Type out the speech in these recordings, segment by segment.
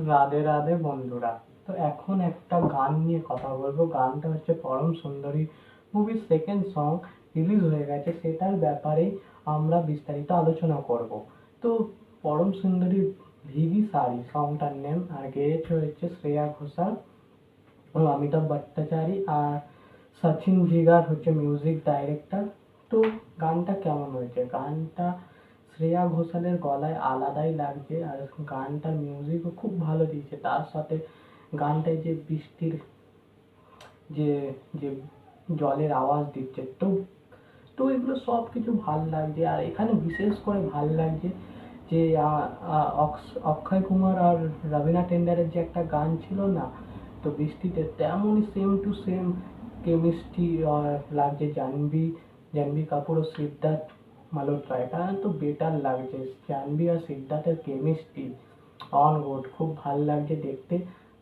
রাধে রাধে বন্ধুরা। তো এখন একটা গান নিয়ে কথা বলবো। গানটা হচ্ছে পরম সুন্দরী মুভির সেকেন্ড সং রিলিজ হয়ে গেছে, সেটার ব্যাপারে আমরা বিস্তারিত আলোচনা করব। তো পরম সুন্দরী ভিগি সারি সংটার নেম, আর গেয়েছে হচ্ছে শ্রেয়া ঘোষাল ও অমিতাভ ভট্টাচার্য, আর সচিন জিগার হচ্ছে মিউজিক ডাইরেক্টর। তো গানটা কেমন হয়েছে? গানটা শ্রেয়া ঘোষালের গলায় আলাদাই লাগছে, আর গানটার মিউজিকও খুব ভালো দিয়েছে। তার সাথে গানটায় যে বৃষ্টির যে যে জলের আওয়াজ দিচ্ছে, তো তো এগুলো সব কিছু ভাল লাগছে। আর এখানে বিশেষ করে ভাল লাগছে যে অক্ষয় কুমার আর রবিনা টেন্ডারের যে একটা গান ছিল না, তো বৃষ্টিতে, তেমনই সেম টু সেম কেমিস্ট্রি লাগছে জাহ্নবী জাহ্নবী কাপুর ও সিদ্ধার্থ মালহোত্রা। এটা তো বেটার লাগছে, জাহ্নবী আর সিদ্ধার্থের কেমিস্ট্রি অন গুড, খুব ভাল লাগছে দেখতে।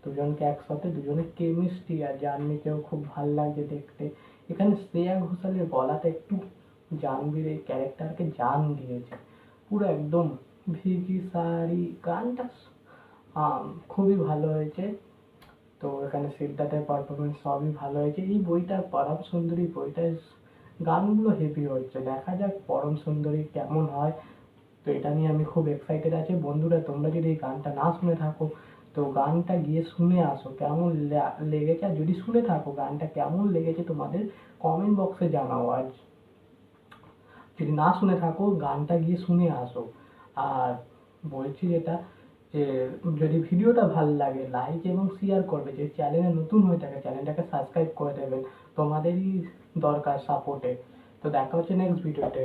দুজনকে একসাথে, দুজনের কেমিস্ট্রি, আর জাহ্নবীকেও খুব ভাল লাগছে দেখতে। এখানে শ্রেয়া ঘোষালের গলাটা একটু জাহ্নবীর এই ক্যারেক্টারকে জান দিয়েছে পুরো একদম। ভিগি সারি গানটা খুবই ভালো হয়েছে। তো এখানে সিদ্ধার্থের পারফরমেন্স সবই ভালো হয়েছে। এই বইটা পরম সুন্দরী বইটার গানগুলো হেভি হচ্ছে, দেখা যাক পরম সুন্দরী কেমন হয়। তো এটা নিয়ে আমি খুব এক্সাইটেড আছি। বন্ধুরা, তোমরা যদি এই গানটা না শুনে থাকো, তো গানটা গিয়ে শুনে আসো কেমন লেগেছে। আর যদি শুনে থাকো, গানটা কেমন লেগেছে তোমাদের কমেন্ট বক্সে জানাও। আর যদি না শুনে থাকো, গানটা গিয়ে শুনে আসো। আর বলছি যেটা, যে যদি ভিডিওটা ভালো লাগে লাইক এবং শেয়ার করবে। যে চ্যানেলে নতুন হয়ে থাকে, চ্যানেলটাকে সাবস্ক্রাইব করে দেবেন, তোমাদেরই দরকার সাপোর্টে। তো দেখা হচ্ছে নেক্সট ভিডিওতে।